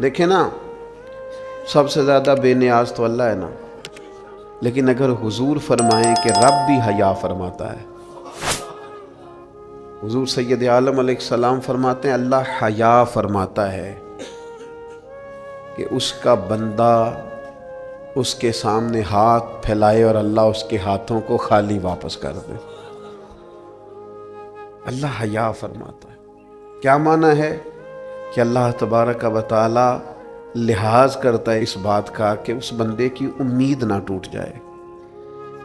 دیکھیں نا، سب سے زیادہ بے نیاز تو اللہ ہے نا، لیکن اگر حضور فرمائیں کہ رب بھی حیا فرماتا ہے، حضور سید عالم علیہ السلام فرماتے ہیں اللہ حیا فرماتا ہے کہ اس کا بندہ اس کے سامنے ہاتھ پھیلائے اور اللہ اس کے ہاتھوں کو خالی واپس کر دے۔ اللہ حیا فرماتا ہے۔ کیا معنی ہے؟ کہ اللہ تبارک و تعالی لحاظ کرتا ہے اس بات کا کہ اس بندے کی امید نہ ٹوٹ جائے،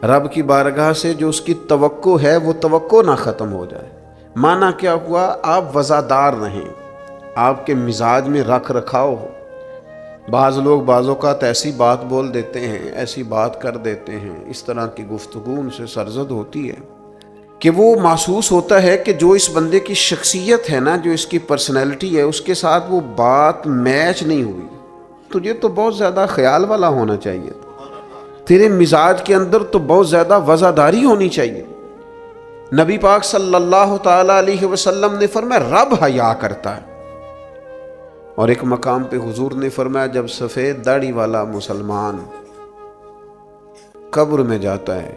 رب کی بارگاہ سے جو اس کی توقع ہے وہ توقع نہ ختم ہو جائے۔ معنی کیا ہوا؟ آپ وزادار رہیں، آپ کے مزاج میں رکھ رکھاؤ ہو۔ بعض لوگ بعض اوقات ایسی بات بول دیتے ہیں، ایسی بات کر دیتے ہیں، اس طرح کی گفتگو ان سے سرزد ہوتی ہے کہ وہ محسوس ہوتا ہے کہ جو اس بندے کی شخصیت ہے نا، جو اس کی پرسنالٹی ہے، اس کے ساتھ وہ بات میچ نہیں ہوئی۔ تجھے تو بہت زیادہ خیال والا ہونا چاہیے، تیرے مزاج کے اندر تو بہت زیادہ وزاداری ہونی چاہیے۔ نبی پاک صلی اللہ تعالی علیہ وسلم نے فرمایا رب حیا کرتا ہے، اور ایک مقام پہ حضور نے فرمایا جب سفید داڑھی والا مسلمان قبر میں جاتا ہے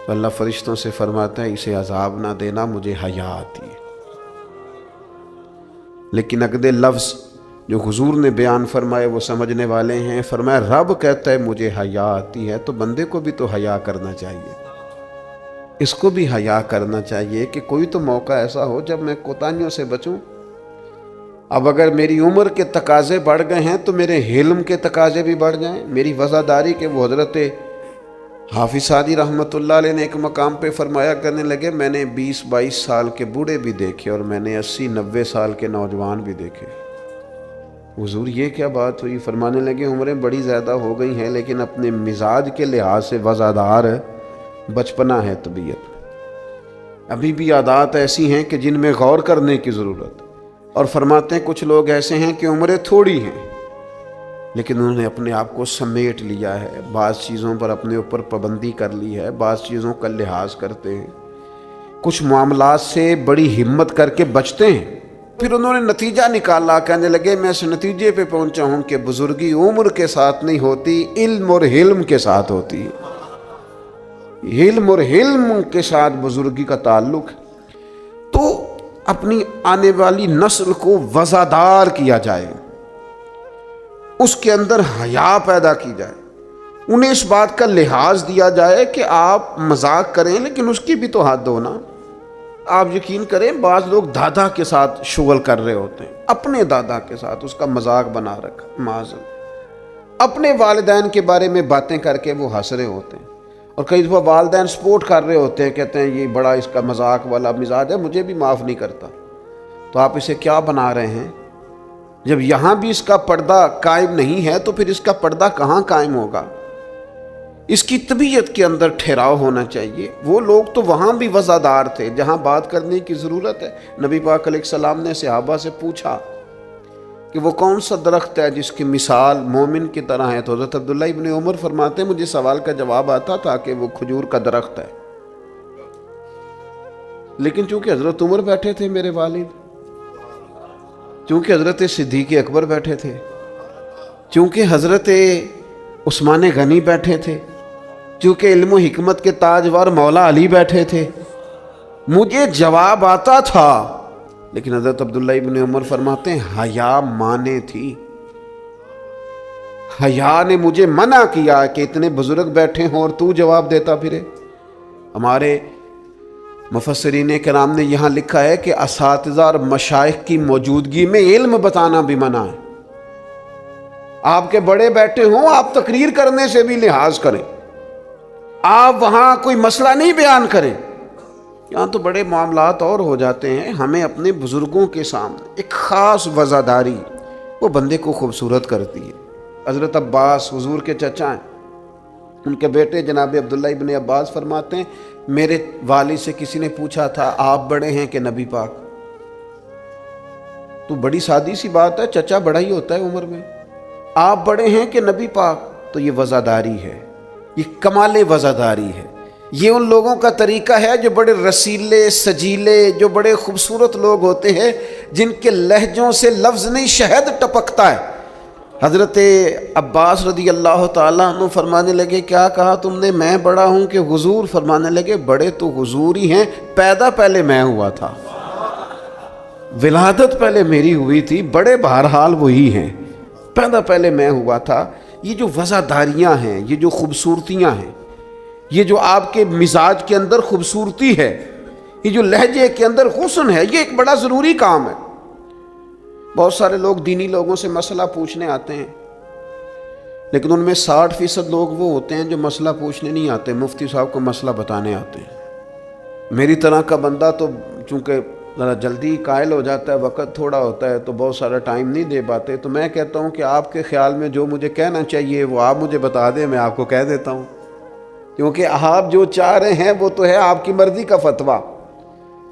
تو اللہ فرشتوں سے فرماتا ہے اسے عذاب نہ دینا، مجھے حیا آتی ہے۔ لیکن اگلے لفظ جو حضور نے بیان فرمائے وہ سمجھنے والے ہیں، فرمایا رب کہتا ہے مجھے حیا آتی ہے، تو بندے کو بھی تو حیا کرنا چاہیے، اس کو بھی حیا کرنا چاہیے کہ کوئی تو موقع ایسا ہو جب میں کوتاہیوں سے بچوں۔ اب اگر میری عمر کے تقاضے بڑھ گئے ہیں تو میرے حلم کے تقاضے بھی بڑھ جائیں، میری وزاداری کے۔ وہ حضرت حافظ سعدی رحمۃ اللہ علیہ نے ایک مقام پہ فرمایا کرنے لگے میں نے 20-22 سال کے بوڑھے بھی دیکھے اور میں نے 80-90 سال کے نوجوان بھی دیکھے۔ حضور یہ کیا بات ہوئی؟ فرمانے لگے عمریں بڑی زیادہ ہو گئی ہیں لیکن اپنے مزاج کے لحاظ سے وزادار بچپنا ہے طبیعت، ابھی بھی عادات ایسی ہیں کہ جن میں غور کرنے کی ضرورت۔ اور فرماتے ہیں کچھ لوگ ایسے ہیں کہ عمریں تھوڑی ہیں لیکن انہوں نے اپنے آپ کو سمیٹ لیا ہے، بعض چیزوں پر اپنے اوپر پابندی کر لی ہے، بعض چیزوں کا لحاظ کرتے ہیں، کچھ معاملات سے بڑی ہمت کر کے بچتے ہیں۔ پھر انہوں نے نتیجہ نکالا، کہنے لگے میں اس نتیجے پہ پہنچا ہوں کہ بزرگی عمر کے ساتھ نہیں ہوتی، علم اور حلم کے ساتھ ہوتی ہے۔ علم اور حلم کے ساتھ بزرگی کا تعلق ہے۔ تو اپنی آنے والی نسل کو وزادار کیا جائے، اس کے اندر حیا پیدا کی جائے، انہیں اس بات کا لحاظ دیا جائے کہ آپ مذاق کریں لیکن اس کی بھی تو حد ہو نا۔ آپ یقین کریں بعض لوگ دادا کے ساتھ شغل کر رہے ہوتے ہیں، اپنے دادا کے ساتھ اس کا مذاق بنا رکھا، معاذ، اپنے والدین کے بارے میں باتیں کر کے وہ ہنس رہے ہوتے ہیں، اور کئی دفعہ والدین سپورٹ کر رہے ہوتے ہیں، کہتے ہیں یہ بڑا اس کا مذاق والا مزاج ہے، مجھے بھی معاف نہیں کرتا۔ تو آپ اسے کیا بنا رہے ہیں؟ جب یہاں بھی اس کا پردہ قائم نہیں ہے تو پھر اس کا پردہ کہاں قائم ہوگا؟ اس کی طبیعت کے اندر ٹھہراؤ ہونا چاہیے۔ وہ لوگ تو وہاں بھی وزادار تھے جہاں بات کرنے کی ضرورت ہے۔ نبی پاک علیہ السلام نے صحابہ سے پوچھا کہ وہ کون سا درخت ہے جس کی مثال مومن کی طرح ہے، تو حضرت عبداللہ ابن عمر فرماتے ہیں مجھے سوال کا جواب آتا تھا کہ وہ کھجور کا درخت ہے، لیکن چونکہ حضرت عمر بیٹھے تھے میرے والد، چونکہ حضرت صدیق اکبر بیٹھے تھے، چونکہ حضرت عثمان غنی بیٹھے تھے، چونکہ علم و حکمت کے تاجور مولا علی بیٹھے تھے، مجھے جواب آتا تھا۔ لیکن حضرت عبداللہ ابن عمر فرماتے ہیں حیا مانے تھی، حیا نے مجھے منع کیا کہ اتنے بزرگ بیٹھے ہوں اور تو جواب دیتا پھرے۔ ہمارے مفسرین کرام نے یہاں لکھا ہے کہ اساتذہ اور مشائخ کی موجودگی میں علم بتانا بھی منع ہے۔ آپ کے بڑے بیٹھے ہوں آپ تقریر کرنے سے بھی لحاظ کریں، آپ وہاں کوئی مسئلہ نہیں بیان کریں۔ یہاں تو بڑے معاملات اور ہو جاتے ہیں۔ ہمیں اپنے بزرگوں کے سامنے ایک خاص وزاداری وہ بندے کو خوبصورت کرتی ہے۔ حضرت عباس حضور کے چچا ہیں، ان کے بیٹے جناب عبداللہ ابن عباس فرماتے ہیں میرے والد سے کسی نے پوچھا تھا آپ بڑے ہیں کہ نبی پاک؟ تو بڑی سادی سی بات ہے، چچا بڑا ہی ہوتا ہے عمر میں، آپ بڑے ہیں کہ نبی پاک؟ تو یہ وزاداری ہے، یہ کمال وزاداری ہے۔ یہ ان لوگوں کا طریقہ ہے جو بڑے رسیلے سجیلے، جو بڑے خوبصورت لوگ ہوتے ہیں، جن کے لہجوں سے لفظ نہیں شہد ٹپکتا ہے، حضرت عباس رضی اللہ تعالیٰ عنہ فرمانے لگے کیا کہا تم نے؟ میں بڑا ہوں کہ حضور؟ فرمانے لگے بڑے تو حضور ہی ہیں، پیدا پہلے میں ہوا تھا، ولادت پہلے میری ہوئی تھی، بڑے بہرحال وہی ہیں، پیدا پہلے میں ہوا تھا۔ یہ جو وزاداریاں ہیں، یہ جو خوبصورتیاں ہیں، یہ جو آپ کے مزاج کے اندر خوبصورتی ہے، یہ جو لہجے کے اندر حسن ہے، یہ ایک بڑا ضروری کام ہے۔ بہت سارے لوگ دینی لوگوں سے مسئلہ پوچھنے آتے ہیں، لیکن ان میں 60% لوگ وہ ہوتے ہیں جو مسئلہ پوچھنے نہیں آتے، مفتی صاحب کو مسئلہ بتانے آتے ہیں۔ میری طرح کا بندہ تو چونکہ ذرا جلدی قائل ہو جاتا ہے، وقت تھوڑا ہوتا ہے تو بہت سارا ٹائم نہیں دے پاتے، تو میں کہتا ہوں کہ آپ کے خیال میں جو مجھے کہنا چاہیے وہ آپ مجھے بتا دیں، میں آپ کو کہہ دیتا ہوں، کیونکہ آپ جو چاہ رہے ہیں وہ تو ہے آپ کی مرضی کا فتویٰ،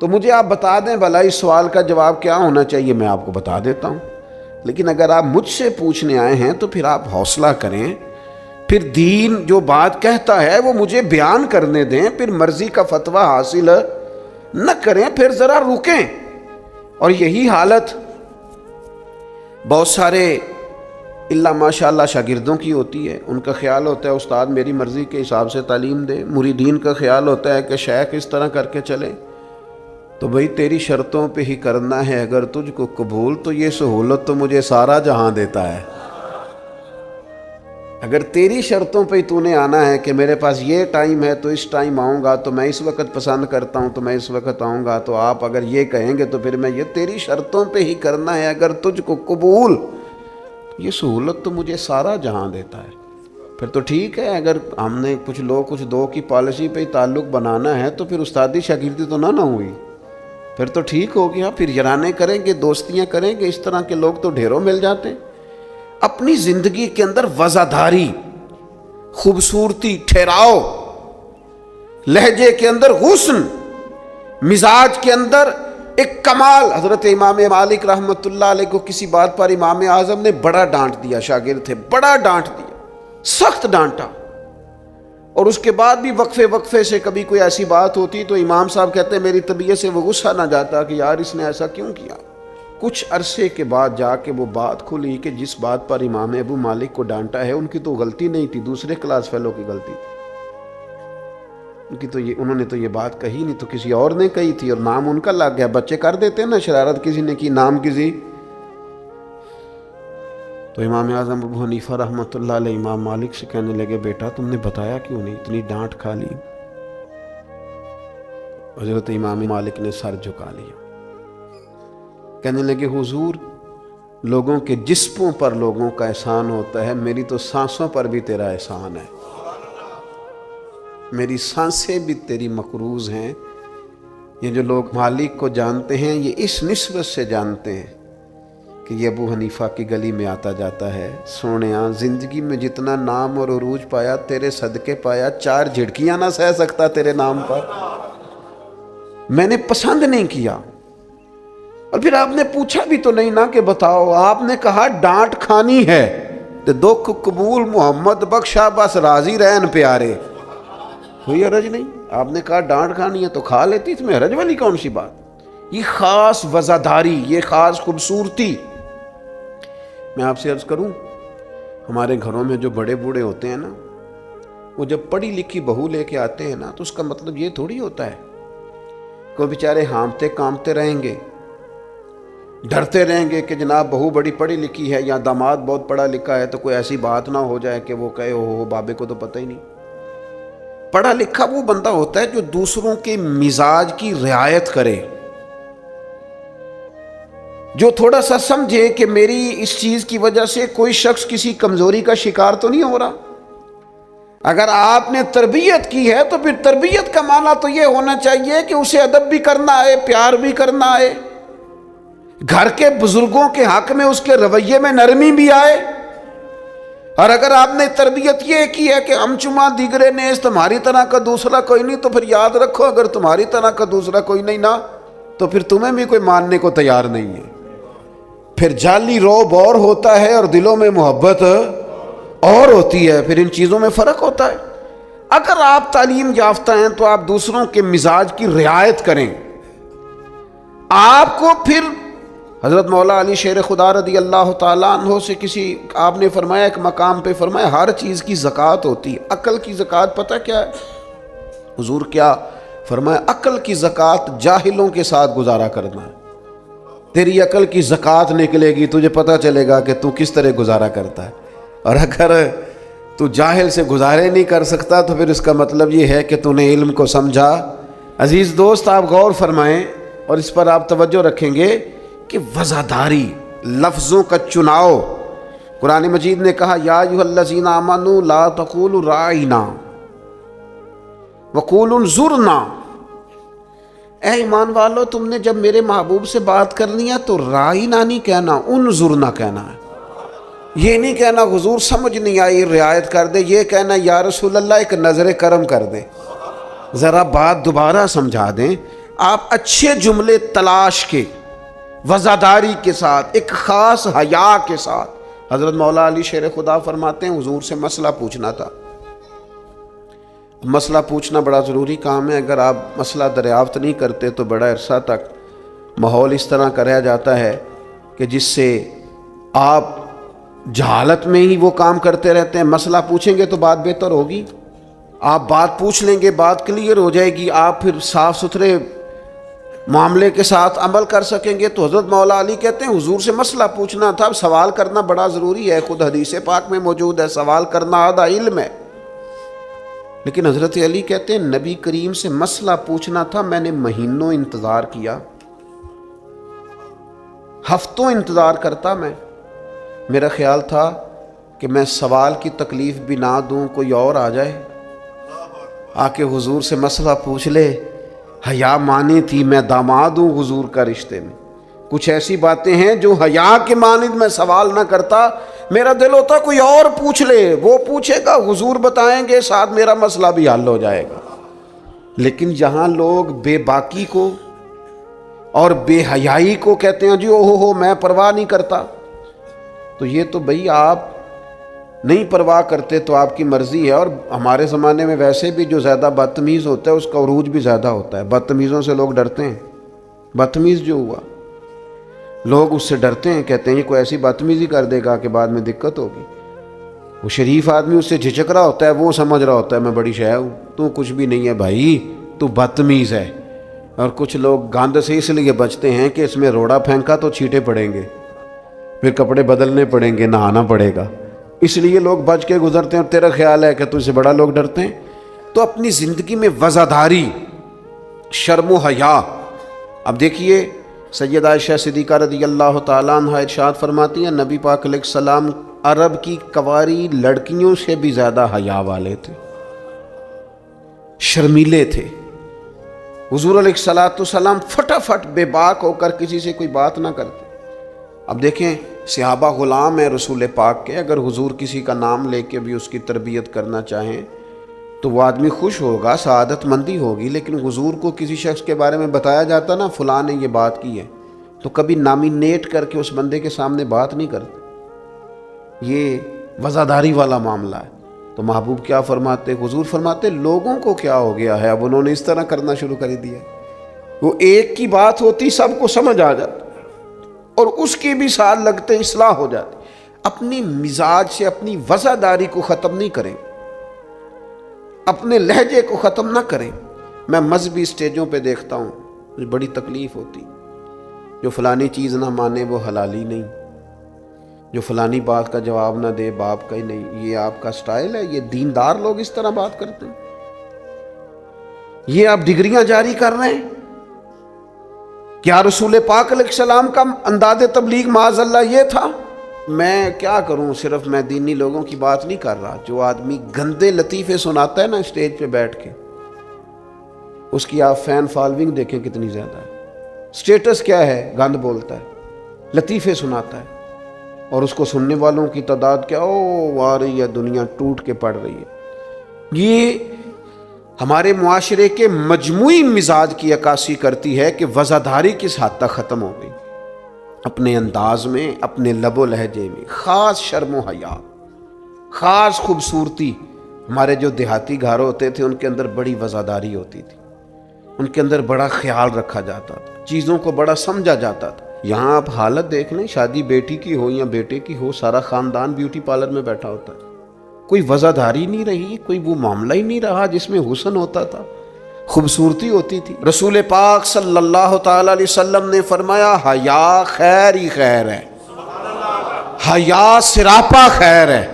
تو مجھے آپ بتا دیں بھلا اس سوال کا جواب کیا ہونا چاہیے، میں آپ کو بتا دیتا ہوں۔ لیکن اگر آپ مجھ سے پوچھنے آئے ہیں تو پھر آپ حوصلہ کریں، پھر دین جو بات کہتا ہے وہ مجھے بیان کرنے دیں، پھر مرضی کا فتویٰ حاصل نہ کریں، پھر ذرا رکیں۔ اور یہی حالت بہت سارے اللہ ماشاء اللہ شاگردوں کی ہوتی ہے، ان کا خیال ہوتا ہے استاد میری مرضی کے حساب سے تعلیم دے، مریدین کا خیال ہوتا ہے کہ شیخ اس طرح کر کے چلے، تو بھئی تیری شرطوں پہ ہی کرنا ہے، اگر تجھ کو قبول تو یہ سہولت تو مجھے سارا جہاں دیتا ہے۔ اگر تیری شرطوں پہ ہی تو نے آنا ہے کہ میرے پاس یہ ٹائم ہے تو اس ٹائم آؤں گا، تو میں اس وقت پسند کرتا ہوں تو میں اس وقت آؤں گا، تو آپ اگر یہ کہیں گے تو پھر میں یہ تیری شرطوں پہ ہی کرنا ہے، اگر تجھ کو قبول تو یہ سہولت تو مجھے سارا جہاں دیتا ہے۔ پھر تو ٹھیک ہے، اگر ہم نے کچھ لوگ کچھ دو کی پالیسی پہ ہی تعلق بنانا ہے تو پھر استادی شاگردی تو نہ ہوئی، پھر تو ٹھیک ہو گیا، پھر یارانے کریں گے، دوستیاں کریں گے، اس طرح کے لوگ تو ڈھیروں مل جاتے ہیں۔ اپنی زندگی کے اندر وزاداری، خوبصورتی، ٹھہراؤ، لہجے کے اندر حسن، مزاج کے اندر ایک کمال۔ حضرت امام مالک رحمۃ اللہ علیہ کو کسی بات پر امام اعظم نے بڑا ڈانٹ دیا، شاگرد تھے، بڑا ڈانٹ دیا، سخت ڈانٹا، اور اس کے بعد بھی وقفے سے کبھی کوئی ایسی بات ہوتی تو امام صاحب کہتے ہیں میری طبیعت سے وہ غصہ نہ جاتا کہ یار اس نے ایسا کیوں کیا۔ کچھ عرصے کے بعد جا کے وہ بات کھلی کہ جس بات پر امام ابو مالک کو ڈانٹا ہے ان کی تو غلطی نہیں تھی، دوسرے کلاس فیلو کی غلطی تھی، انہوں نے تو یہ بات کہی نہیں، تو کسی اور نے کہی تھی اور نام ان کا لگ گیا۔ بچے کر دیتے ہیں نا شرارت، کسی نے کی نام کسی، تو امام اعظم ابو حنیفہ رحمۃ اللہ علیہ امام مالک سے کہنے لگے بیٹا تم نے بتایا کیوں نہیں، اتنی ڈانٹ کھا لی۔ حضرت امام مالک نے سر جھکا لیا، کہنے لگے حضور لوگوں کے جسموں پر لوگوں کا احسان ہوتا ہے، میری تو سانسوں پر بھی تیرا احسان ہے، میری سانسیں بھی تیری مقروض ہیں۔ یہ جو لوگ مالک کو جانتے ہیں یہ اس نسبت سے جانتے ہیں کہ یہ ابو حنیفہ کی گلی میں آتا جاتا ہے، سونیاں زندگی میں جتنا نام اور عروج پایا تیرے صدقے پایا، 4 جھڑکیاں نہ سہ سکتا تیرے نام پر، میں نے پسند نہیں کیا۔ اور پھر آپ نے پوچھا بھی تو نہیں نا کہ بتاؤ، آپ نے کہا ڈانٹ کھانی ہے تو دکھ قبول محمد بخشا بس راضی رہن پیارے، کوئی حرج نہیں۔ آپ نے کہا ڈانٹ کھانی ہے تو کھا لیتی، اس میں حرج والی کون سی بات؟ یہ خاص وزاداری، یہ خاص خوبصورتی۔ میں آپ سے عرض کروں، ہمارے گھروں میں جو بڑے بوڑھے ہوتے ہیں نا، وہ جب پڑھی لکھی بہو لے کے آتے ہیں نا تو اس کا مطلب یہ تھوڑی ہوتا ہے کہ وہ بیچارے ہانپتے کامتے رہیں گے، ڈرتے رہیں گے کہ جناب بہو بڑی پڑھی لکھی ہے یا داماد بہت پڑھا لکھا ہے تو کوئی ایسی بات نہ ہو جائے کہ وہ کہے ہو بابے کو تو پتہ ہی نہیں۔ پڑھا لکھا وہ بندہ ہوتا ہے جو دوسروں کے مزاج کی رعایت کرے، جو تھوڑا سا سمجھے کہ میری اس چیز کی وجہ سے کوئی شخص کسی کمزوری کا شکار تو نہیں ہو رہا۔ اگر آپ نے تربیت کی ہے تو پھر تربیت کا معنی تو یہ ہونا چاہیے کہ اسے ادب بھی کرنا آئے، پیار بھی کرنا آئے، گھر کے بزرگوں کے حق میں اس کے رویے میں نرمی بھی آئے۔ اور اگر آپ نے تربیت یہ کی ہے کہ ہم چما دیگرے نیز، تمہاری طرح کا دوسرا کوئی نہیں، تو پھر یاد رکھو اگر تمہاری طرح کا دوسرا کوئی نہیں نا تو پھر تمہیں بھی کوئی ماننے کو تیار نہیں ہے۔ پھر جعلی روب اور ہوتا ہے اور دلوں میں محبت اور ہوتی ہے، پھر ان چیزوں میں فرق ہوتا ہے۔ اگر آپ تعلیم یافتہ ہیں تو آپ دوسروں کے مزاج کی رعایت کریں، آپ کو پھر حضرت مولا علی شیر خدا رضی اللہ تعالیٰ عنہ سے کسی آپ نے فرمایا ایک مقام پہ فرمایا ہر چیز کی زکوٰۃ ہوتی ہے، عقل کی زکوٰۃ پتہ کیا ہے؟ حضور کیا فرمایا؟ عقل کی زکوٰۃ جاہلوں کے ساتھ گزارا کرنا ہے۔ تیری عقل کی زکوٰۃ نکلے گی، تجھے پتہ چلے گا کہ تو کس طرح گزارا کرتا ہے، اور اگر تو جاہل سے گزارے نہیں کر سکتا تو پھر اس کا مطلب یہ ہے کہ تو نے علم کو سمجھا۔ عزیز دوست، آپ غور فرمائیں اور اس پر آپ توجہ رکھیں گے کہ وزاداری، لفظوں کا چناؤ۔ قرآن مجید نے کہا یا ایھا الذین آمنوا لا تقولوا راعینا وقولوا انظرنا، اے ایمان والو تم نے جب میرے محبوب سے بات کرنی ہے تو راعینا نہیں کہنا، انظرنا کہنا ہے۔ یہ نہیں کہنا حضور سمجھ نہیں آئی رعایت کر دے، یہ کہنا یا رسول اللہ ایک نظر کرم کر دیں، ذرا بات دوبارہ سمجھا دیں۔ آپ اچھے جملے تلاش کے وزاداری کے ساتھ، ایک خاص حیا کے ساتھ۔ حضرت مولا علی شیر خدا فرماتے ہیں حضور سے مسئلہ پوچھنا تھا۔ مسئلہ پوچھنا بڑا ضروری کام ہے، اگر آپ مسئلہ دریافت نہیں کرتے تو بڑا عرصہ تک ماحول اس طرح کا رہ جاتا ہے کہ جس سے آپ جہالت میں ہی وہ کام کرتے رہتے ہیں۔ مسئلہ پوچھیں گے تو بات بہتر ہوگی، آپ بات پوچھ لیں گے، بات کلیئر ہو جائے گی، آپ پھر صاف ستھرے معاملے کے ساتھ عمل کر سکیں گے۔ تو حضرت مولا علی کہتے ہیں حضور سے مسئلہ پوچھنا تھا، سوال کرنا بڑا ضروری ہے، خود حدیث پاک میں موجود ہے سوال کرنا آدھا علم ہے۔ لیکن حضرت علی کہتے ہیں نبی کریم سے مسئلہ پوچھنا تھا، میں نے مہینوں انتظار کیا، ہفتوں انتظار کرتا میں۔ میرا خیال تھا کہ میں سوال کی تکلیف بھی نہ دوں، کوئی اور آ جائے آ کے حضور سے مسئلہ پوچھ لے۔ حیا مانی تھی میں داماد ہوں حضور کا رشتے میں، کچھ ایسی باتیں ہیں جو حیا کے مانند میں سوال نہ کرتا، میرا دل ہوتا کوئی اور پوچھ لے، وہ پوچھے گا حضور بتائیں گے، ساتھ میرا مسئلہ بھی حل ہو جائے گا۔ لیکن جہاں لوگ بے باکی کو اور بے حیائی کو کہتے ہیں جی اوہ میں پرواہ نہیں کرتا، تو یہ تو بھئی آپ نہیں پرواہ کرتے تو آپ کی مرضی ہے۔ اور ہمارے زمانے میں ویسے بھی جو زیادہ بدتمیز ہوتا ہے اس کا عروج بھی زیادہ ہوتا ہے، بدتمیزوں سے لوگ ڈرتے ہیں۔ بدتمیز جو ہوا لوگ اس سے ڈرتے ہیں، کہتے ہیں یہ کوئی ایسی بدتمیزی کر دے گا کہ بعد میں دقت ہوگی۔ وہ شریف آدمی اس سے جھجک رہا ہوتا ہے، وہ سمجھ رہا ہوتا ہے میں بڑی شے ہوں، تو کچھ بھی نہیں ہے بھائی، تو بدتمیز ہے۔ اور کچھ لوگ گاند سے اس لیے بچتے ہیں کہ اس میں روڑا پھینکا تو چھینٹے پڑیں گے، پھر کپڑے بدلنے پڑیں گے، نہانا پڑے گا، اس لیے لوگ بچ کے گزرتے ہیں۔ اور تیرا خیال ہے کہ تجھ سے بڑا لوگ ڈرتے ہیں؟ تو اپنی زندگی میں وزاداری، شرم و حیا۔ اب دیکھیے سیدہ عائشہ صدیقہ رضی اللہ تعالیٰ عنہ ارشاد فرماتی ہیں نبی پاک علیہ السلام عرب کی کنواری لڑکیوں سے بھی زیادہ حیا والے تھے، شرمیلے تھے۔ حضور علیہ السلام فٹافٹ بے باک ہو کر کسی سے کوئی بات نہ کرتے۔ اب دیکھیں صحابہ غلام ہیں رسول پاک کے، اگر حضور کسی کا نام لے کے بھی اس کی تربیت کرنا چاہیں تو وہ آدمی خوش ہوگا، سعادت مندی ہوگی۔ لیکن حضور کو کسی شخص کے بارے میں بتایا جاتا نا فلاں نے یہ بات کی ہے، تو کبھی نامینیٹ کر کے اس بندے کے سامنے بات نہیں کرتے، یہ وزاداری والا معاملہ ہے۔ تو محبوب کیا فرماتے؟ حضور فرماتے لوگوں کو کیا ہو گیا ہے، اب انہوں نے اس طرح کرنا شروع کر دیا، وہ ایک کی بات ہوتی سب کو سمجھ آ جاتا اور اس کی بھی ساتھ لگتے اصلاح ہو جاتی۔ اپنی مزاج سے اپنی وزاداری کو ختم نہیں کریں، اپنے لہجے کو ختم نہ کریں۔ میں مذہبی اسٹیجوں پہ دیکھتا ہوں مجھے بڑی تکلیف ہوتی، جو فلانی چیز نہ مانے وہ حلالی نہیں، جو فلانی بات کا جواب نہ دے باپ کا ہی نہیں۔ یہ آپ کا سٹائل ہے؟ یہ دیندار لوگ اس طرح بات کرتے ہیں؟ یہ آپ ڈگریاں جاری کر رہے ہیں؟ کیا رسول پاک علیہ السلام کا انداز تبلیغ معاذ اللہ یہ تھا؟ میں کیا کروں، صرف میں دینی لوگوں کی بات نہیں کر رہا۔ جو آدمی گندے لطیفے سناتا ہے نا اسٹیج پہ بیٹھ کے، اس کی آپ فین فالوئنگ دیکھیں کتنی زیادہ ہے، سٹیٹس کیا ہے، گند بولتا ہے، لطیفے سناتا ہے، اور اس کو سننے والوں کی تعداد کیا، او آ رہی ہے دنیا ٹوٹ کے پڑ رہی ہے۔ یہ ہمارے معاشرے کے مجموعی مزاج کی عکاسی کرتی ہے کہ وزاداری کس حد تک ختم ہو گئی، اپنے انداز میں، اپنے لب و لہجے میں، خاص شرم و حیا، خاص خوبصورتی۔ ہمارے جو دیہاتی گھر ہوتے تھے ان کے اندر بڑی وزاداری ہوتی تھی، ان کے اندر بڑا خیال رکھا جاتا تھا، چیزوں کو بڑا سمجھا جاتا تھا۔ یہاں آپ حالت دیکھ لیں، شادی بیٹی کی ہو یا بیٹے کی ہو، سارا خاندان بیوٹی پارلر میں بیٹھا ہوتا ہے، کوئی وزاداری نہیں رہی، کوئی وہ معاملہ ہی نہیں رہا جس میں حسن ہوتا تھا، خوبصورتی ہوتی تھی۔ رسول پاک صلی اللہ تعالی علیہ وسلم نے فرمایا حیا خیر ہی خیر ہے، حیا سراپا خیر ہے۔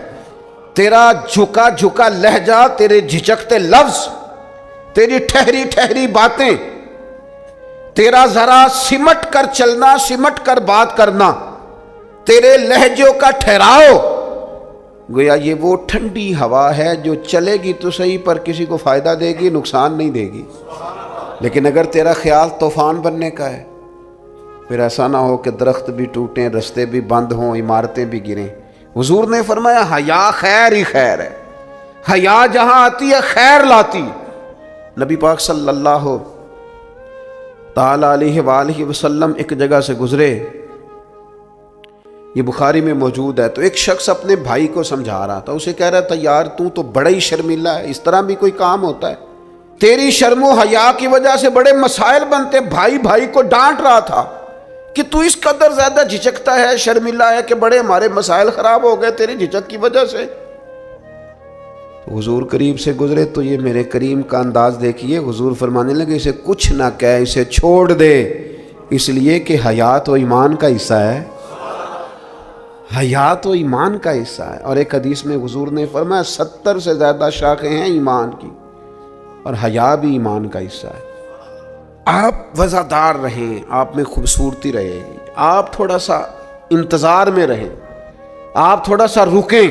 تیرا جھکا جھکا لہجہ، تیرے جھجکتے لفظ، تیری ٹھہری ٹھہری باتیں، تیرا ذرا سمٹ کر چلنا، سمٹ کر بات کرنا، تیرے لہجوں کا ٹھہراؤ، گویا یہ وہ ٹھنڈی ہوا ہے جو چلے گی تو صحیح پر کسی کو فائدہ دے گی، نقصان نہیں دے گی۔ لیکن اگر تیرا خیال طوفان بننے کا ہے، پھر ایسا نہ ہو کہ درخت بھی ٹوٹیں، رستے بھی بند ہوں، عمارتیں بھی گریں۔ حضور نے فرمایا حیا خیر ہی خیر ہے، حیا جہاں آتی ہے خیر لاتی۔ نبی پاک صلی اللہ تعالی علیہ وآلہ وسلم ایک جگہ سے گزرے، یہ بخاری میں موجود ہے، تو ایک شخص اپنے بھائی کو سمجھا رہا تھا، اسے کہہ رہا تھا یار تو بڑا ہی شرمیلا ہے، اس طرح بھی کوئی کام ہوتا ہے؟ تیری شرم و حیا کی وجہ سے بڑے مسائل بنتے۔ بھائی کو ڈانٹ رہا تھا کہ تو اس قدر زیادہ جھجکتا ہے، شرمیلا ہے کہ بڑے ہمارے مسائل خراب ہو گئے تیری جھجک کی وجہ سے۔ حضور قریب سے گزرے تو یہ میرے کریم کا انداز دیکھیے، حضور فرمانے لگے اسے کچھ نہ کہہ، اسے چھوڑ دے، اس لیے کہ حیا تو ایمان کا حصہ ہے، حیا تو ایمان کا حصہ ہے۔ اور ایک حدیث میں حضور نے فرمایا 70 سے زیادہ شاخیں ہیں ایمان کی، اور حیا بھی ایمان کا حصہ ہے۔ آپ وزادار رہیں، آپ میں خوبصورتی رہے، آپ تھوڑا سا انتظار میں رہیں، آپ تھوڑا سا رکیں،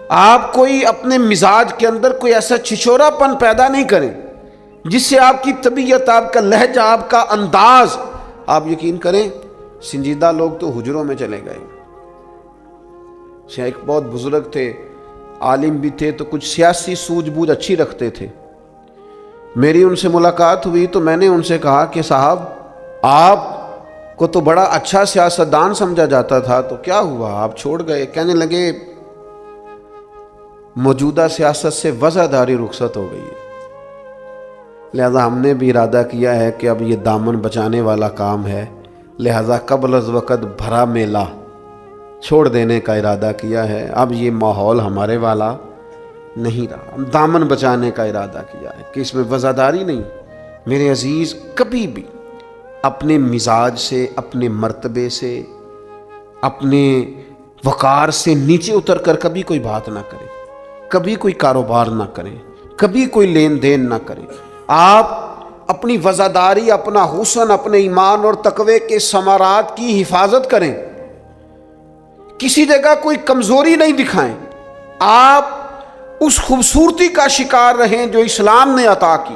آپ کوئی اپنے مزاج کے اندر کوئی ایسا چھچورا پن پیدا نہیں کریں جس سے آپ کی طبیعت، آپ کا لہجہ، آپ کا انداز، آپ یقین کریں سنجیدہ لوگ تو حجروں میں چلے گئے۔ ایک بہت بزرگ تھے، عالم بھی تھے، تو کچھ سیاسی سوجھ بوجھ اچھی رکھتے تھے۔ میری ان سے ملاقات ہوئی تو میں نے ان سے کہا کہ صاحب آپ کو تو بڑا اچھا سیاستدان سمجھا جاتا تھا، تو کیا ہوا آپ چھوڑ گئے؟ کہنے لگے موجودہ سیاست سے وزاداری رخصت ہو گئی ہے، لہذا ہم نے بھی ارادہ کیا ہے کہ اب یہ دامن بچانے والا کام ہے، لہذا قبل از وقت بھرا میلہ چھوڑ دینے کا ارادہ کیا ہے، اب یہ ماحول ہمارے والا نہیں رہا، ہم دامن بچانے کا ارادہ کیا ہے کہ اس میں وزاداری نہیں۔ میرے عزیز، کبھی بھی اپنے مزاج سے، اپنے مرتبے سے، اپنے وقار سے نیچے اتر کر کبھی کوئی بات نہ کریں، کبھی کوئی کاروبار نہ کریں، کبھی کوئی لین دین نہ کریں۔ آپ اپنی وزاداری، اپنا حسن، اپنے ایمان اور تقوی کے ثمرات کی حفاظت کریں، کسی جگہ کوئی کمزوری نہیں دکھائیں، آپ اس خوبصورتی کا شکار رہیں جو اسلام نے عطا کی،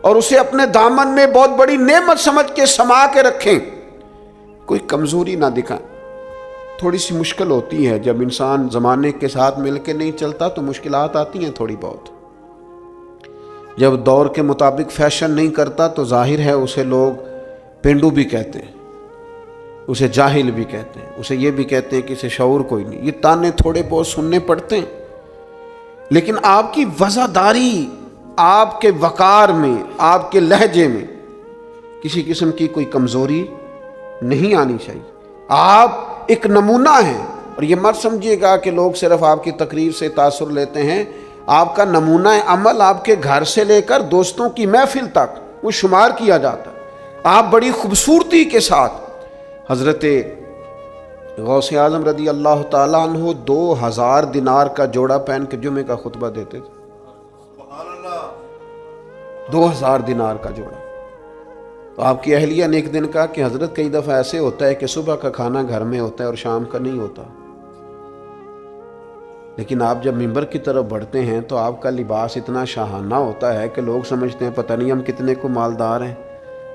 اور اسے اپنے دامن میں بہت بڑی نعمت سمجھ کے سما کے رکھیں، کوئی کمزوری نہ دکھائیں۔ تھوڑی سی مشکل ہوتی ہے جب انسان زمانے کے ساتھ مل کے نہیں چلتا تو مشکلات آتی ہیں تھوڑی بہت، جب دور کے مطابق فیشن نہیں کرتا تو ظاہر ہے اسے لوگ پینڈو بھی کہتے ہیں، اسے جاہل بھی کہتے ہیں، اسے یہ بھی کہتے ہیں کہ اسے شعور کوئی نہیں، یہ تانے تھوڑے بہت سننے پڑتے ہیں، لیکن آپ کی وزاداری، آپ کے وقار میں، آپ کے لہجے میں کسی قسم کی کوئی کمزوری نہیں آنی چاہیے۔ آپ ایک نمونہ ہیں، اور یہ مت سمجھیے گا کہ لوگ صرف آپ کی تقریر سے تاثر لیتے ہیں، آپ کا نمونہ عمل آپ کے گھر سے لے کر دوستوں کی محفل تک وہ شمار کیا جاتا ہے۔ آپ بڑی خوبصورتی کے ساتھ، حضرت غوث اعظم رضی اللہ تعالیٰ عنہ 2000 دینار کا جوڑا پہن کے جمعے کا خطبہ دیتے تھے، 2000 دینار کا جوڑا۔ تو آپ کی اہلیہ نے ایک دن کہا کہ حضرت کئی دفعہ ایسے ہوتا ہے کہ صبح کا کھانا گھر میں ہوتا ہے اور شام کا نہیں ہوتا، لیکن آپ جب منبر کی طرف بڑھتے ہیں تو آپ کا لباس اتنا شاہانہ ہوتا ہے کہ لوگ سمجھتے ہیں پتہ نہیں ہم کتنے کو مالدار ہیں۔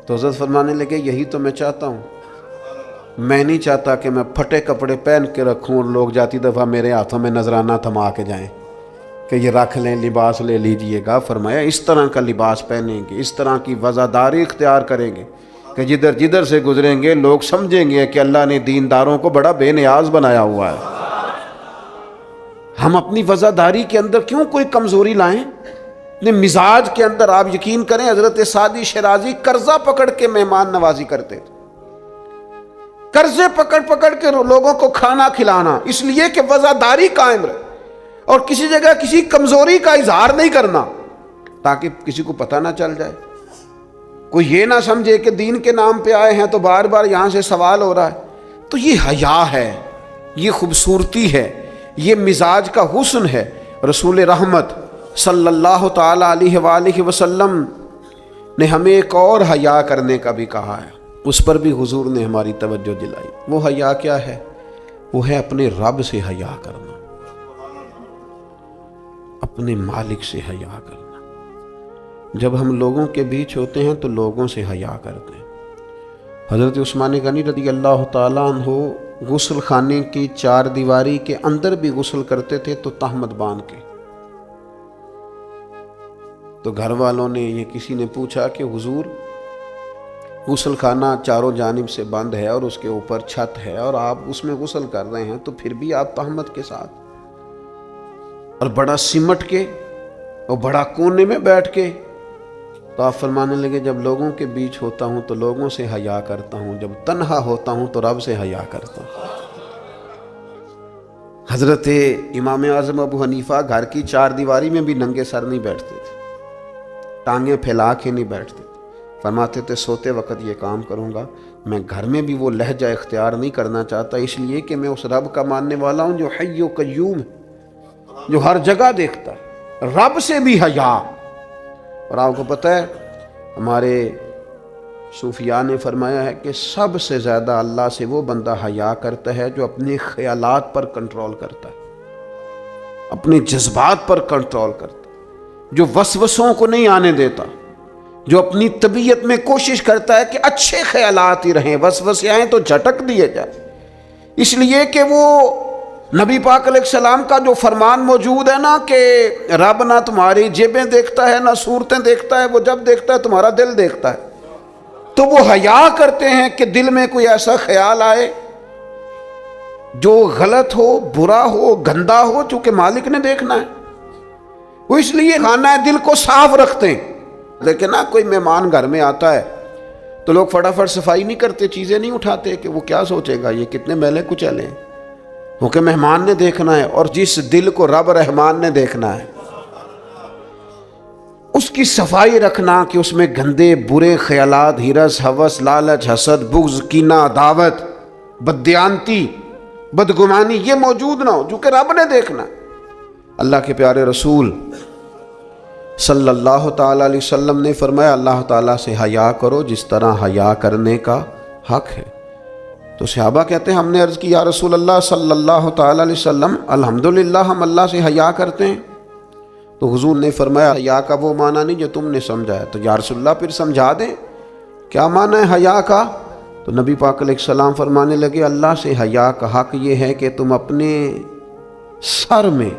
تو حضرت فرمانے لگے یہی تو میں چاہتا ہوں، میں نہیں چاہتا کہ میں پھٹے کپڑے پہن کے رکھوں اور لوگ جاتی دفعہ میرے ہاتھوں میں نذرانہ تھما کے جائیں کہ یہ رکھ لیں، لباس لے لیجئے گا۔ فرمایا اس طرح کا لباس پہنیں گے، اس طرح کی وزاداری اختیار کریں گے کہ جدھر جدھر سے گزریں گے لوگ سمجھیں گے کہ اللہ نے دینداروں کو بڑا بے نیاز بنایا ہوا ہے۔ ہم اپنی وزاداری کے اندر کیوں کوئی کمزوری لائیں؟ اپنے مزاج کے اندر آپ یقین کریں حضرت سعدی شیرازی قرضہ پکڑ کے مہمان نوازی کرتے تھے، قرضے پکڑ پکڑ کے لوگوں کو کھانا کھلانا، اس لیے کہ وفاداری قائم رہے، اور کسی جگہ کسی کمزوری کا اظہار نہیں کرنا تاکہ کسی کو پتہ نہ چل جائے، کوئی یہ نہ سمجھے کہ دین کے نام پہ آئے ہیں تو بار بار یہاں سے سوال ہو رہا ہے۔ تو یہ حیا ہے، یہ خوبصورتی ہے، یہ مزاج کا حسن ہے۔ رسول رحمت صلی اللہ تعالی علیہ وآلہ وسلم نے ہمیں ایک اور حیا کرنے کا بھی کہا ہے، اس پر بھی حضور نے ہماری توجہ دلائی۔ وہ حیا کیا ہے؟ وہ ہے اپنے رب سے حیا کرنا، اپنے مالک سے حیا کرنا۔ جب ہم لوگوں کے بیچ ہوتے ہیں تو لوگوں سے حیا کرتے ہیں۔ حضرت عثمان غنی رضی اللہ تعالیٰ عنہ غسل خانے کی چار دیواری کے اندر بھی غسل کرتے تھے تو تہمت باندھ کے۔ تو گھر والوں نے، یہ کسی نے پوچھا کہ حضور غسل خانہ چاروں جانب سے بند ہے اور اس کے اوپر چھت ہے اور آپ اس میں غسل کر رہے ہیں، تو پھر بھی آپ تہمت کے ساتھ، اور بڑا سمٹ کے اور بڑا کونے میں بیٹھ کے۔ تو آپ فرمانے لگے جب لوگوں کے بیچ ہوتا ہوں تو لوگوں سے حیا کرتا ہوں، جب تنہا ہوتا ہوں تو رب سے حیا کرتا ہوں۔ حضرت امام اعظم ابو حنیفہ گھر کی چار دیواری میں بھی ننگے سر نہیں بیٹھتے تھے، ٹانگیں پھیلا کے نہیں بیٹھتے تھے۔ فرماتے تھے سوتے وقت یہ کام کروں گا، میں گھر میں بھی وہ لہجہ اختیار نہیں کرنا چاہتا، اس لیے کہ میں اس رب کا ماننے والا ہوں جو حی و قیوم ہے، جو ہر جگہ دیکھتا ہے۔ رب سے بھی حیا۔ اور آپ کو پتہ ہے ہمارے صوفیاء نے فرمایا ہے کہ سب سے زیادہ اللہ سے وہ بندہ حیا کرتا ہے جو اپنے خیالات پر کنٹرول کرتا ہے، اپنے جذبات پر کنٹرول کرتا ہے، جو وسوسوں کو نہیں آنے دیتا، جو اپنی طبیعت میں کوشش کرتا ہے کہ اچھے خیالات ہی رہیں، وسوسے آئیں تو جھٹک دیے جائیں، اس لیے کہ وہ نبی پاک علیہ السلام کا جو فرمان موجود ہے نا کہ رب نہ تمہاری جیبیں دیکھتا ہے نہ صورتیں دیکھتا ہے، وہ جب دیکھتا ہے تمہارا دل دیکھتا ہے۔ تو وہ حیا کرتے ہیں کہ دل میں کوئی ایسا خیال آئے جو غلط ہو، برا ہو، گندا ہو، چونکہ مالک نے دیکھنا ہے، وہ اس لیے خانہ دل کو صاف رکھتے ہیں۔ لیکن نا کوئی مہمان گھر میں آتا ہے تو لوگ فٹافٹ صفائی نہیں کرتے، چیزیں نہیں اٹھاتے کہ وہ کیا سوچے گا، یہ کتنے میلے کچیلے ہیں، کیونکہ مہمان نے دیکھنا ہے، اور جس دل کو رب رحمان نے دیکھنا ہے اس کی صفائی رکھنا کہ اس میں گندے برے خیالات، ہرس، ہوس، لالچ، حسد، بغض، کینہ، عداوت، بددیانتی، بدگمانی یہ موجود نہ ہو، چونکہ رب نے دیکھنا۔ اللہ کے پیارے رسول صلی اللہ تعالیٰ علیہ وسلم نے فرمایا اللہ تعالیٰ سے حیا کرو جس طرح حیا کرنے کا حق ہے۔ تو صحابہ کہتے ہیں ہم نے عرض کی یا رسول اللہ صلی اللہ تعالیٰ علیہ وسلم الحمدللہ ہم اللہ سے حیا کرتے ہیں۔ تو حضور نے فرمایا حیا کا وہ معنی نہیں جو تم نے سمجھا ہے۔ تو یا رسول اللہ پھر سمجھا دیں کیا معنی ہے حیا کا؟ تو نبی پاک علیہ السلام فرمانے لگے اللہ سے حیا کا حق یہ ہے کہ تم اپنے سر میں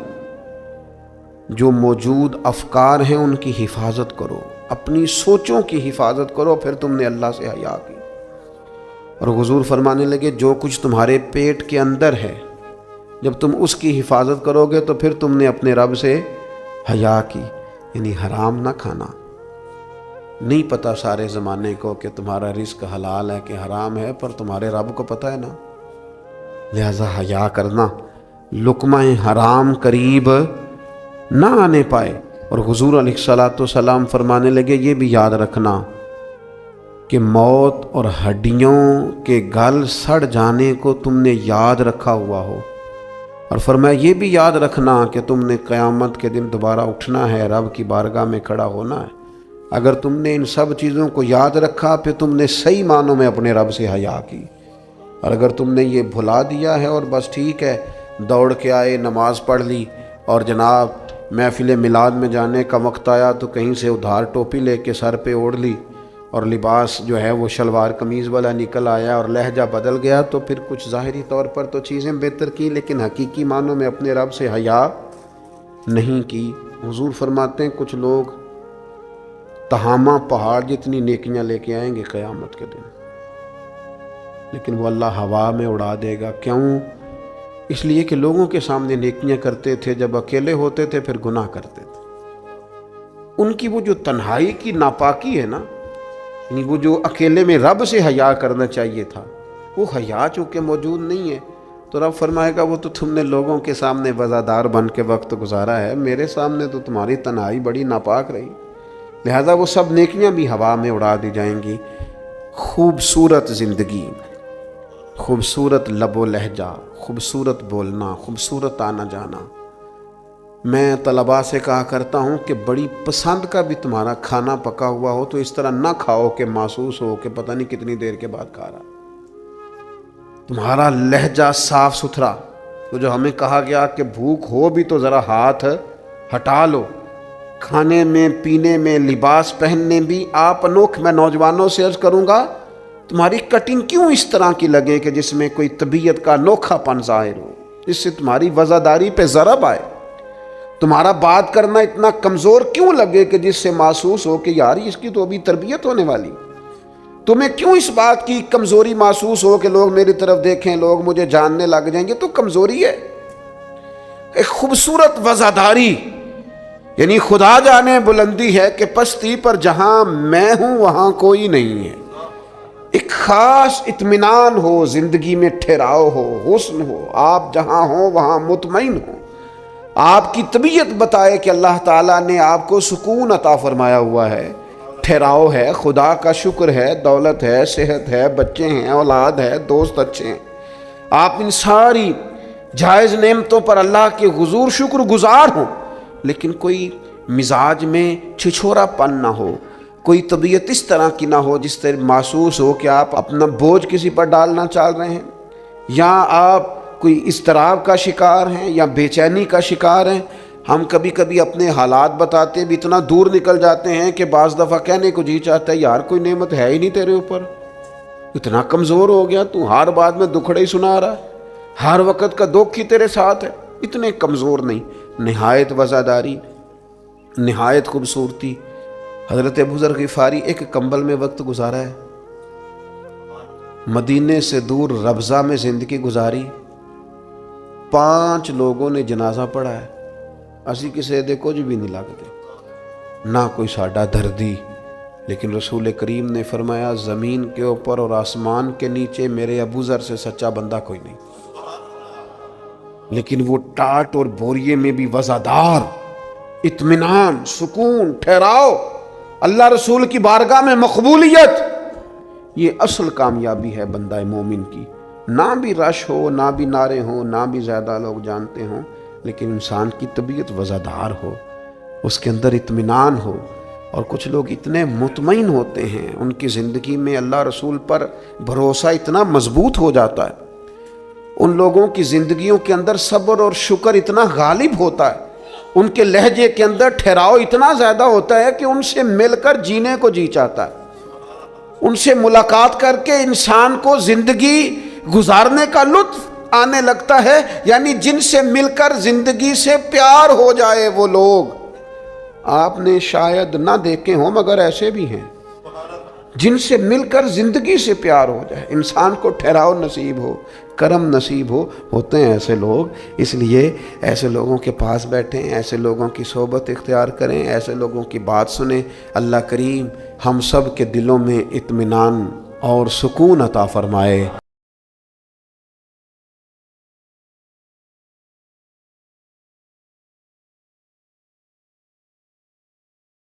جو موجود افکار ہیں ان کی حفاظت کرو، اپنی سوچوں کی حفاظت کرو، پھر تم نے اللہ سے حیا کی۔ اور حضور فرمانے لگے جو کچھ تمہارے پیٹ کے اندر ہے جب تم اس کی حفاظت کرو گے تو پھر تم نے اپنے رب سے حیا کی، یعنی حرام نہ کھانا۔ نہیں پتہ سارے زمانے کو کہ تمہارا رزق حلال ہے کہ حرام ہے، پر تمہارے رب کو پتہ ہے نا، لہذا حیا کرنا، لقمہ حرام قریب نہ آنے پائے۔ اور حضور علیہ الصلاۃ والسلام فرمانے لگے یہ بھی یاد رکھنا کہ موت اور ہڈیوں کے گل سڑ جانے کو تم نے یاد رکھا ہوا ہو، اور فرمایا یہ بھی یاد رکھنا کہ تم نے قیامت کے دن دوبارہ اٹھنا ہے، رب کی بارگاہ میں کھڑا ہونا ہے۔ اگر تم نے ان سب چیزوں کو یاد رکھا پھر تم نے صحیح معنوں میں اپنے رب سے حیا کی، اور اگر تم نے یہ بھلا دیا ہے اور بس ٹھیک ہے دوڑ کے آئے، نماز پڑھ لی، اور جناب محفل میلاد میں جانے کا وقت آیا تو کہیں سے ادھار ٹوپی لے کے سر پہ اوڑھ لی اور لباس جو ہے وہ شلوار قمیض والا نکل آیا اور لہجہ بدل گیا، تو پھر کچھ ظاہری طور پر تو چیزیں بہتر کی لیکن حقیقی معنوں میں اپنے رب سے حیا نہیں کی۔ حضور فرماتے ہیں کچھ لوگ تہامہ پہاڑ جتنی نیکیاں لے کے آئیں گے قیامت کے دن، لیکن وہ اللہ ہوا میں اڑا دے گا۔ کیوں؟ اس لیے کہ لوگوں کے سامنے نیکیاں کرتے تھے، جب اکیلے ہوتے تھے پھر گناہ کرتے تھے۔ ان کی وہ جو تنہائی کی ناپاکی ہے نا، یعنی وہ جو اکیلے میں رب سے حیا کرنا چاہیے تھا، وہ حیا چونکہ موجود نہیں ہے تو رب فرمائے گا وہ تو تم نے لوگوں کے سامنے وزادار بن کے وقت گزارا ہے، میرے سامنے تو تمہاری تنہائی بڑی ناپاک رہی، لہذا وہ سب نیکیاں بھی ہوا میں اڑا دی جائیں گی۔ خوبصورت زندگی، خوبصورت لب و لہجہ، خوبصورت بولنا، خوبصورت آنا جانا۔ میں طلباء سے کہا کرتا ہوں کہ بڑی پسند کا بھی تمہارا کھانا پکا ہوا ہو تو اس طرح نہ کھاؤ کہ محسوس ہو کہ پتہ نہیں کتنی دیر کے بعد کھا رہا۔ تمہارا لہجہ صاف ستھرا، تو جو ہمیں کہا گیا کہ بھوک ہو بھی تو ذرا ہاتھ ہٹا لو، کھانے میں، پینے میں، لباس پہننے بھی آپ انوکھ۔ میں نوجوانوں سے عرض کروں گا تمہاری کٹنگ کیوں اس طرح کی لگے کہ جس میں کوئی طبیعت کا انوکھا پن ظاہر ہو، اس سے تمہاری وزاداری پہ ضرب آئے۔ تمہارا بات کرنا اتنا کمزور کیوں لگے کہ جس سے محسوس ہو کہ یار اس کی تو ابھی تربیت ہونے والی۔ تمہیں کیوں اس بات کی کمزوری محسوس ہو کہ لوگ میری طرف دیکھیں، لوگ مجھے جاننے لگ جائیں گے، تو کمزوری ہے۔ ایک خوبصورت وزاداری، یعنی خدا جانے بلندی ہے کہ پستی پر جہاں میں ہوں وہاں کوئی نہیں ہے۔ ایک خاص اطمینان ہو، زندگی میں ٹھہراؤ ہو، حسن ہو، آپ جہاں ہوں وہاں مطمئن ہو۔ آپ کی طبیعت بتائے کہ اللہ تعالیٰ نے آپ کو سکون عطا فرمایا ہوا ہے، ٹھہراؤ ہے، خدا کا شکر ہے، دولت ہے، صحت ہے، بچے ہیں، اولاد ہے، دوست اچھے ہیں۔ آپ ان ساری جائز نعمتوں پر اللہ کے حضور شکر گزار ہوں، لیکن کوئی مزاج میں چھچھورا پن نہ ہو، کوئی طبیعت اس طرح کی نہ ہو جس طرح محسوس ہو کہ آپ اپنا بوجھ کسی پر ڈالنا چاہ رہے ہیں، یا آپ کوئی اضطراب کا شکار ہیں یا بے چینی کا شکار ہیں۔ ہم کبھی کبھی اپنے حالات بتاتے بھی اتنا دور نکل جاتے ہیں کہ بعض دفعہ کہنے کو جی چاہتا ہے یار کوئی نعمت ہے ہی نہیں تیرے اوپر، اتنا کمزور ہو گیا تو ہر بات میں دکھڑے ہی سنا رہا ہے، ہر وقت کا دکھ ہی تیرے ساتھ ہے۔ اتنے کمزور نہیں، نہایت وزاداری، نہایت خوبصورتی۔ حضرت ابو ذر غفاری ایک کمبل میں وقت گزارا ہے، مدینے سے دور ربضہ میں زندگی گزاری، 5 لوگوں نے جنازہ پڑھا ہے، اسی کسی دے کچھ بھی نہیں لگتے، نہ کوئی ساڈا دردی، لیکن رسول کریم نے فرمایا زمین کے اوپر اور آسمان کے نیچے میرے ابو ذر سے سچا بندہ کوئی نہیں۔ لیکن وہ ٹاٹ اور بوریے میں بھی وزادار، اطمینان، سکون، ٹھہراؤ، اللہ رسول کی بارگاہ میں مقبولیت، یہ اصل کامیابی ہے بندہ مومن کی۔ نہ بھی رش ہو، نہ بھی نعرے ہوں، نہ بھی زیادہ لوگ جانتے ہوں، لیکن انسان کی طبیعت وزادار ہو، اس کے اندر اطمینان ہو۔ اور کچھ لوگ اتنے مطمئن ہوتے ہیں، ان کی زندگی میں اللہ رسول پر بھروسہ اتنا مضبوط ہو جاتا ہے، ان لوگوں کی زندگیوں کے اندر صبر اور شکر اتنا غالب ہوتا ہے، ان کے لہجے کے اندر ٹھہراؤ اتنا زیادہ ہوتا ہے کہ ان سے مل کر جینے کو جی چاہتا ہے، ان سے ملاقات کر کے انسان کو زندگی گزارنے کا لطف آنے لگتا ہے۔ یعنی جن سے مل کر زندگی سے پیار ہو جائے وہ لوگ آپ نے شاید نہ دیکھے ہوں، مگر ایسے بھی ہیں جن سے مل کر زندگی سے پیار ہو جائے، انسان کو ٹھہراؤ نصیب ہو، کرم نصیب ہو، ہوتے ہیں ایسے لوگ۔ اس لیے ایسے لوگوں کے پاس بیٹھیں، ایسے لوگوں کی صحبت اختیار کریں، ایسے لوگوں کی بات سنیں۔ اللہ کریم ہم سب کے دلوں میں اطمینان اور سکون عطا فرمائے۔